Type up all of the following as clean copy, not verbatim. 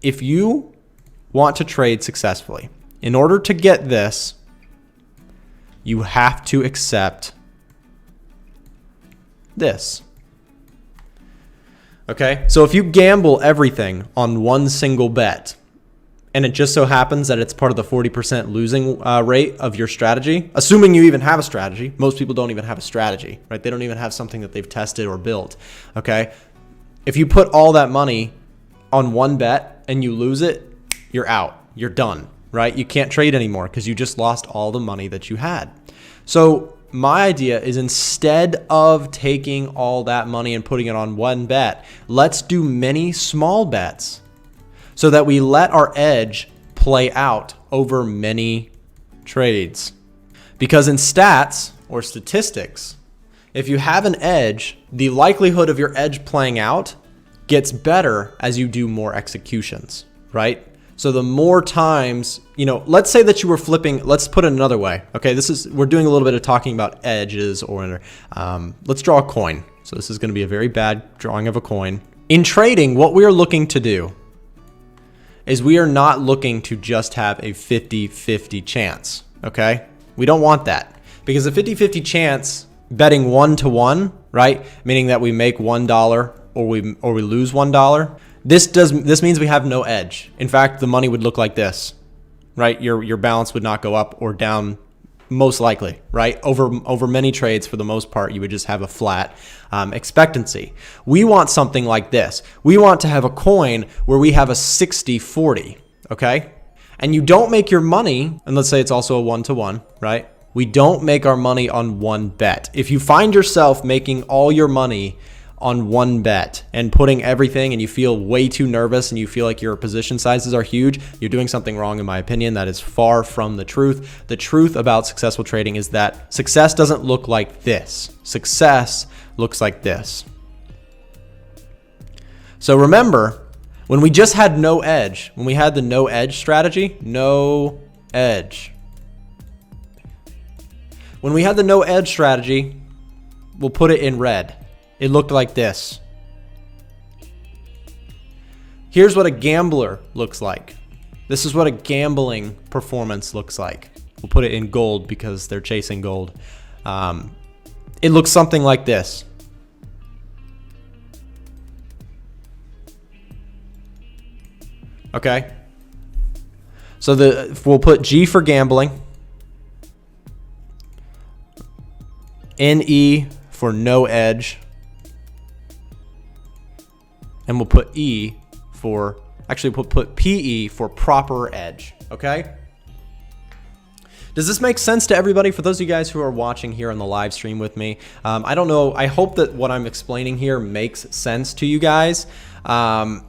if you want to trade successfully, in order to get this, you have to accept this. Okay, so if you gamble everything on one single bet, and it just so happens that it's part of the 40% losing rate of your strategy, assuming you even have a strategy. Most people don't even have a strategy, right? They don't even have something that they've tested or built, okay? If you put all that money on one bet and you lose it, you're out. You're done, right? You can't trade anymore because you just lost all the money that you had. So my idea is, instead of taking all that money and putting it on one bet, let's do many small bets so that we let our edge play out over many trades. Because in stats or statistics, if you have an edge, the likelihood of your edge playing out gets better as you do more executions, right? So the more times, let's say that you were flipping, let's put it another way. Okay, we're doing a little bit of talking about edges, or let's draw a coin. So this is going to be a very bad drawing of a coin. In trading, what we are looking to do is we are not looking to just have a 50-50 chance, okay? We don't want that, because a 50-50 chance betting 1-to-1, right? Meaning that we make $1 or we lose $1. This means we have no edge. In fact, the money would look like this, right? Your balance would not go up or down, most likely, right? Over many trades, for the most part, you would just have a flat expectancy. We want something like this. We want to have a coin where we have a 60-40, okay? And you don't make your money, and let's say it's also a 1-to-1, right? We don't make our money on one bet. If you find yourself making all your money on one bet and putting everything, and you feel way too nervous and you feel like your position sizes are huge, you're doing something wrong, in my opinion. That is far from the truth. The truth about successful trading is that success doesn't look like this. Success looks like this. So remember, when we just had no edge, when we had the no edge strategy, no edge. When we had the no edge strategy, we'll put it in red. It looked like this. Here's what a gambler looks like. This is what a gambling performance looks like. We'll put it in gold because they're chasing gold. It looks something like this. Okay. So we'll put G for gambling. NE for no edge. And we'll put E for, actually we'll put PE for proper edge, okay? Does this make sense to everybody? For those of you guys who are watching here on the live stream with me, I don't know, I hope that what I'm explaining here makes sense to you guys,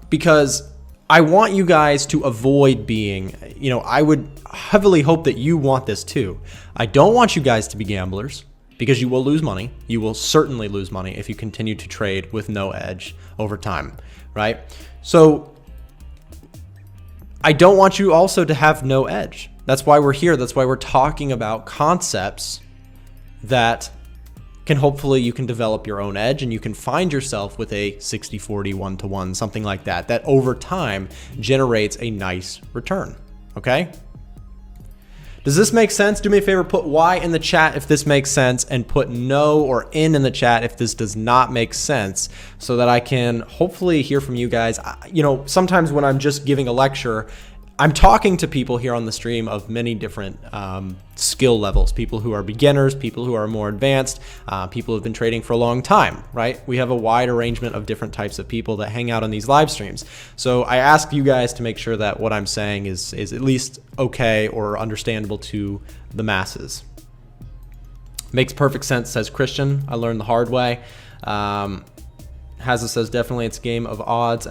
because I want you guys to avoid being, I would heavily hope that you want this too. I don't want you guys to be gamblers, because you will lose money. You will certainly lose money if you continue to trade with no edge over time, right? So I don't want you also to have no edge. That's why we're here. That's why we're talking about concepts that you can develop your own edge, and you can find yourself with a 60-40, 1-to-1, something like that, that over time generates a nice return, okay? Does this make sense? Do me a favor, put Y in the chat if this makes sense, and put no or in the chat if this does not make sense, so that I can hopefully hear from you guys. Sometimes when I'm just giving a lecture, I'm talking to people here on the stream of many different skill levels, people who are beginners, people who are more advanced, people who have been trading for a long time, right? We have a wide arrangement of different types of people that hang out on these live streams. So I ask you guys to make sure that what I'm saying is at least okay or understandable to the masses. Makes perfect sense, says Christian. I learned the hard way. Hazza says, definitely it's a game of odds.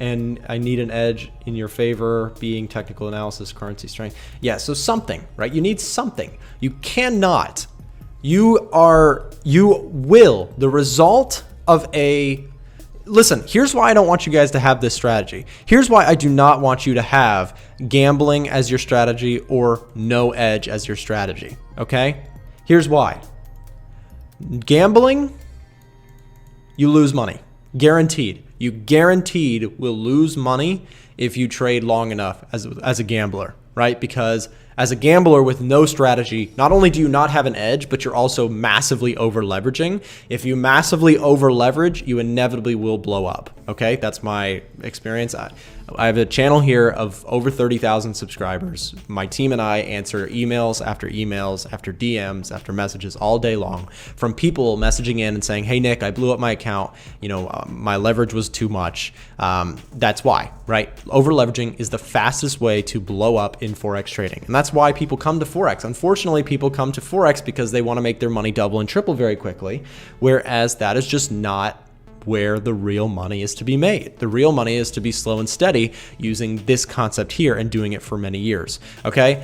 And I need an edge in your favor, being technical analysis, currency strength. Yeah, so something, right? You need something. The result of listen, here's why I don't want you guys to have this strategy. Here's why I do not want you to have gambling as your strategy or no edge as your strategy, okay? Here's why. Gambling, you lose money. Guaranteed. You guaranteed will lose money if you trade long enough as a gambler, right? Because as a gambler with no strategy, not only do you not have an edge, but you're also massively over leveraging. If you massively over leverage, you inevitably will blow up. Okay, that's my experience. I have a channel here of over 30,000 subscribers. My team and I answer emails after DMs, after messages all day long from people messaging in and saying, hey, Nick, I blew up my account. My leverage was too much. That's why, right? Over leveraging is the fastest way to blow up in Forex trading. And that's why people come to Forex. Unfortunately, people come to Forex because they want to make their money double and triple very quickly, whereas that is just not where the real money is to be made. The real money is to be slow and steady using this concept here and doing it for many years. Okay.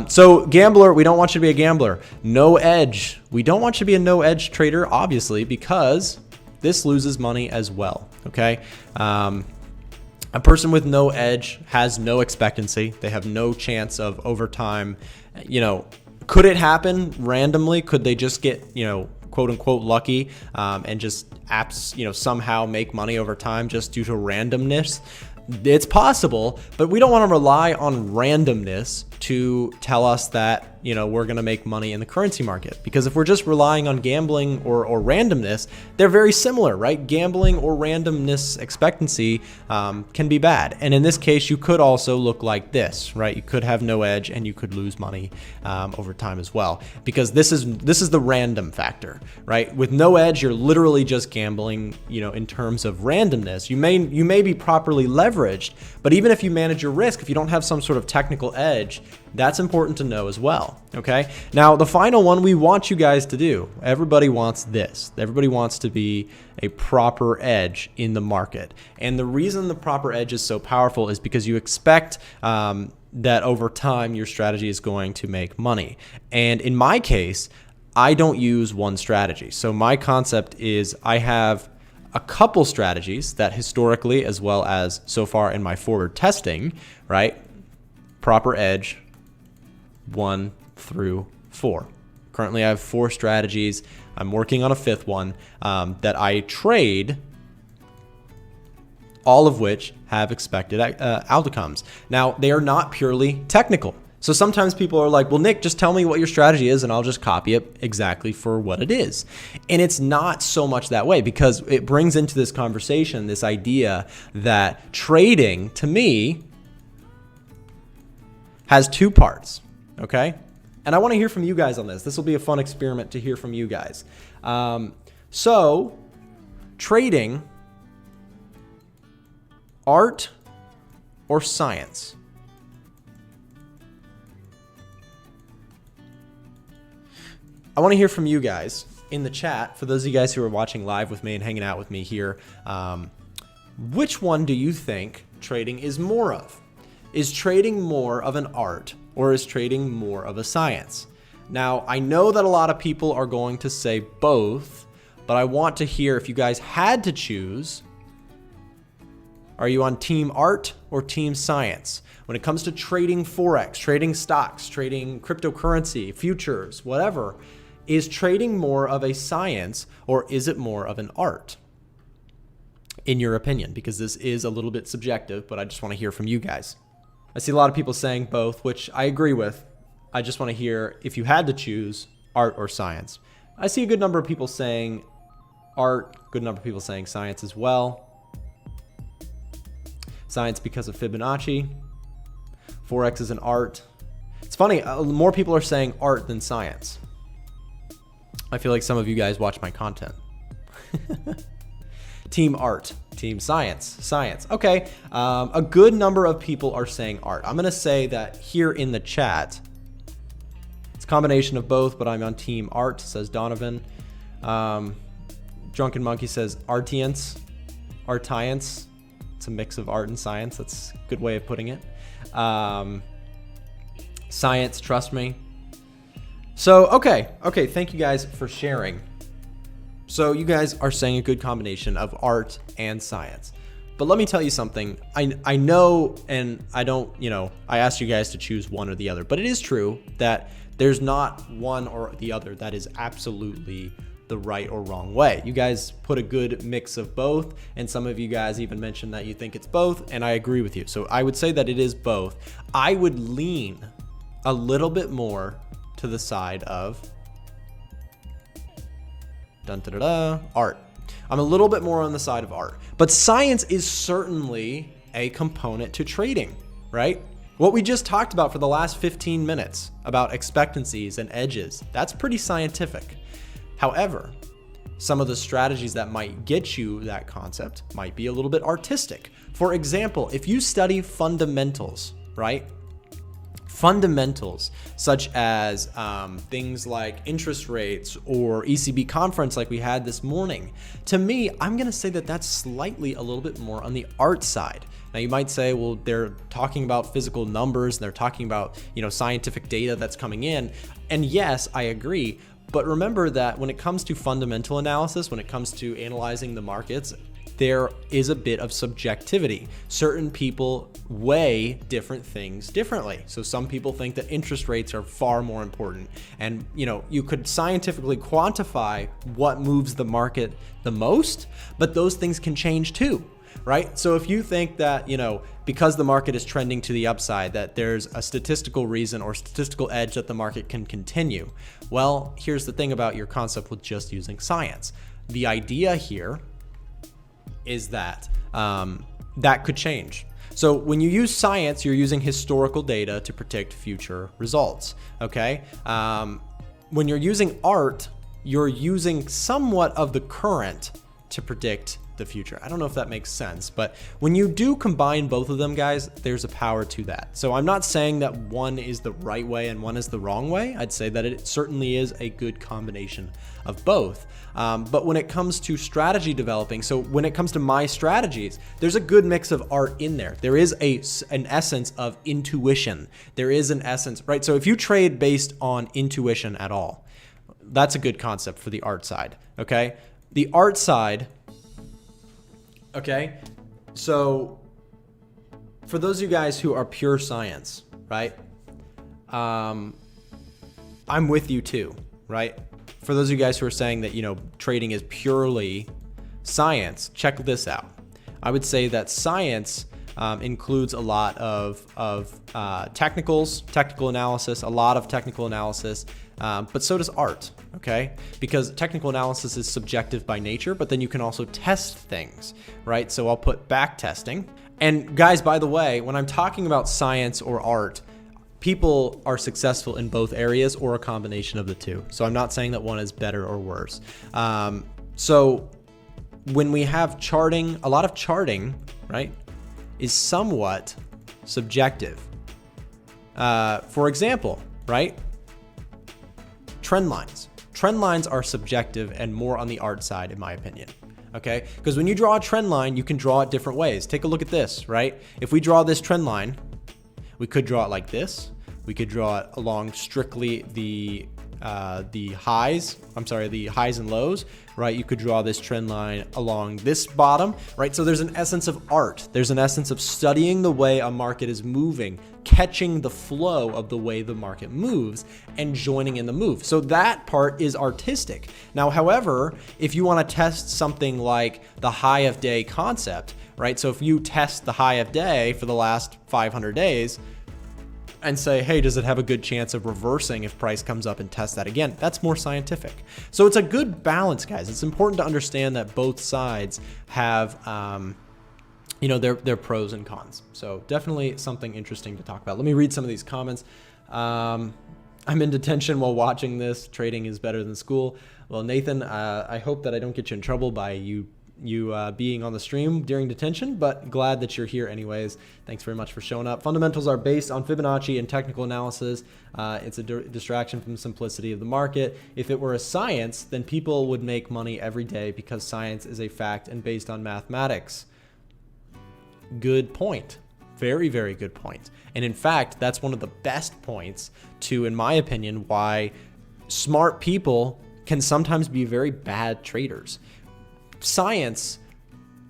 So gambler, we don't want you to be a gambler. No edge. We don't want you to be a no edge trader, obviously, because this loses money as well. Okay. A person with no edge has no expectancy. They have no chance of overtime. Could it happen randomly? Could they just get, quote unquote lucky and just somehow make money over time just due to randomness? It's possible, but we don't want to rely on randomness to tell us that we're going to make money in the currency market, because if we're just relying on gambling or randomness, they're very similar, right? Gambling or randomness expectancy can be bad, and in this case you could also look like this, right? You could have no edge and you could lose money over time as well, because this is the random factor, right? With no edge, you're literally just gambling in terms of randomness. You may be properly leveraged, but even if you manage your risk, if you don't have some sort of technical edge, that's important to know as well. Okay. Now, the final one we want you guys to do, everybody wants this. Everybody wants to be a proper edge in the market. And the reason the proper edge is so powerful is because you expect that over time your strategy is going to make money. And in my case, I don't use one strategy. So my concept is I have a couple strategies that historically, as well as so far in my forward testing, right? Proper edge 1 through 4. Currently, I have 4 strategies. I'm working on a 5th one that I trade, all of which have expected outcomes. Now, they are not purely technical. So sometimes people are like, well, Nick, just tell me what your strategy is and I'll just copy it exactly for what it is. And it's not so much that way, because it brings into this conversation this idea that trading, to me, has 2 parts. Okay. And I want to hear from you guys on this. This will be a fun experiment to hear from you guys. So trading, art or science? I want to hear from you guys in the chat. For those of you guys who are watching live with me and hanging out with me here, which one do you think trading is more of? Is trading more of an art, or is trading more of a science? Now, I know that a lot of people are going to say both, but I want to hear, if you guys had to choose, are you on team art or team science? When it comes to trading Forex, trading stocks, trading cryptocurrency, futures, whatever, is trading more of a science or is it more of an art? In your opinion, because this is a little bit subjective, but I just want to hear from you guys. I see a lot of people saying both, which I agree with. I just want to hear, if you had to choose art or science. I see a good number of people saying art, good number of people saying science as well. Science because of Fibonacci. Forex is an art. It's funny, more people are saying art than science. I feel like some of you guys watch my content. Team art, team science, science. Okay, a good number of people are saying art. I'm gonna say that here in the chat, it's a combination of both, but I'm on team art, says Donovan. Drunken Monkey says artiance, artiance. It's a mix of art and science. That's a good way of putting it. Science, trust me. So, okay, thank you guys for sharing. So you guys are saying a good combination of art and science. But let me tell you something. I know, and I don't, I asked you guys to choose one or the other, but it is true that there's not one or the other that is absolutely the right or wrong way. You guys put a good mix of both, and some of you guys even mentioned that you think it's both, and I agree with you. So I would say that it is both. I would lean a little bit more to the side of art. I'm a little bit more on the side of art, but science is certainly a component to trading, right? What we just talked about for the last 15 minutes about expectancies and edges, that's pretty scientific. However, some of the strategies that might get you that concept might be a little bit artistic. For example, if you study fundamentals, right? Fundamentals such as things like interest rates or ECB conference like we had this morning, to me, I'm going to say that that's slightly a little bit more on the art side. Now you might say, well, they're talking about physical numbers, and they're talking about, scientific data that's coming in. And yes, I agree. But remember that when it comes to fundamental analysis, when it comes to analyzing the markets, there is a bit of subjectivity. Certain people weigh different things differently. So some people think that interest rates are far more important. And, you could scientifically quantify what moves the market the most, but those things can change too. Right? So if you think that, because the market is trending to the upside, that there's a statistical reason or statistical edge that the market can continue. Well, here's the thing about your concept with just using science. The idea here is that that could change. So when you use science, you're using historical data to predict future results. Okay? When you're using art, you're using somewhat of the current to predict the future. I don't know if that makes sense, but when you do combine both of them, guys, there's a power to that. So I'm not saying that one is the right way and one is the wrong way. I'd say that it certainly is a good combination of both. But when it comes to strategy developing, so when it comes to my strategies, there's a good mix of art in there. There is an essence of intuition. There is an essence, right? So if you trade based on intuition at all, that's a good concept for the art side, okay? The art side, okay, so for those of you guys who are pure science, right? I'm with you too, right? For those of you guys who are saying that, trading is purely science, check this out. I would say that science includes a lot of technical analysis, a lot of technical analysis, but so does art, okay? Because technical analysis is subjective by nature, but then you can also test things, right? So I'll put back testing. And guys, by the way, when I'm talking about science or art, people are successful in both areas or a combination of the two. So I'm not saying that one is better or worse. So when we have charting, a lot of charting, right, is somewhat subjective. For example, right? Trend lines. Trend lines are subjective and more on the art side, in my opinion. Okay? Because when you draw a trend line, you can draw it different ways. Take a look at this, right? If we draw this trend line, we could draw it like this. We could draw it along strictly the highs and lows, right? You could draw this trend line along this bottom, right? So there's an essence of art. There's an essence of studying the way a market is moving, catching the flow of the way the market moves, and joining in the move. So that part is artistic. Now, however, if you want to test something like the high of day concept, right? So if you test the high of day for the last 500 days, and say, hey, does it have a good chance of reversing if price comes up and tests that again? That's more scientific. So it's a good balance, guys. It's important to understand that both sides have, their pros and cons. So definitely something interesting to talk about. Let me read some of these comments. I'm in detention while watching this. Trading is better than school. Well, Nathan, I hope that I don't get you in trouble by you being on the stream during detention, but glad that you're here anyways. Thanks very much for showing up. Fundamentals are based on Fibonacci and technical analysis. It's a distraction from the simplicity of the market. If it were a science, then people would make money every day because science is a fact and based on mathematics. Good point. Very, very good point. And in fact, that's one of the best points to, in my opinion, why smart people can sometimes be very bad traders. Science,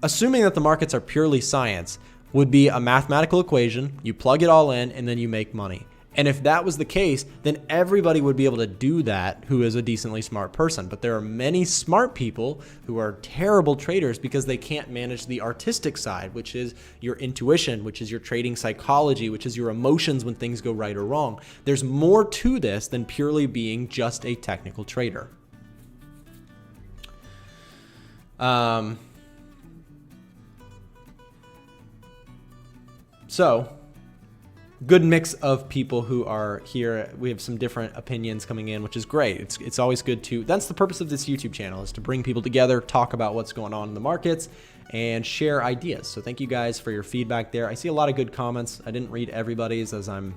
assuming that the markets are purely science, would be a mathematical equation. You plug it all in and then you make money. And if that was the case, then everybody would be able to do that who is a decently smart person. But there are many smart people who are terrible traders because they can't manage the artistic side, which is your intuition, which is your trading psychology, which is your emotions when things go right or wrong. There's more to this than purely being just a technical trader. So, good mix of people who are here. We have some different opinions coming in, which is great. It's always good to, that's the purpose of this YouTube channel, is to bring people together, talk about what's going on in the markets, and share ideas. So thank you guys for your feedback there. I see a lot of good comments. I didn't read everybody's as I'm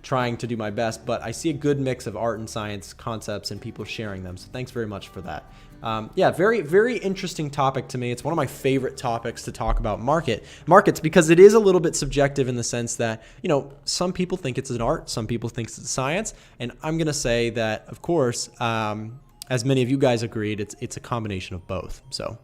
trying to do my best, but I see a good mix of art and science concepts and people sharing them. So thanks very much for that. Yeah, very, very interesting topic to me. It's one of my favorite topics to talk about markets because it is a little bit subjective in the sense that, you know, some people think it's an art, some people think it's a science. And I'm going to say that, of course, as many of you guys agreed, it's a combination of both. So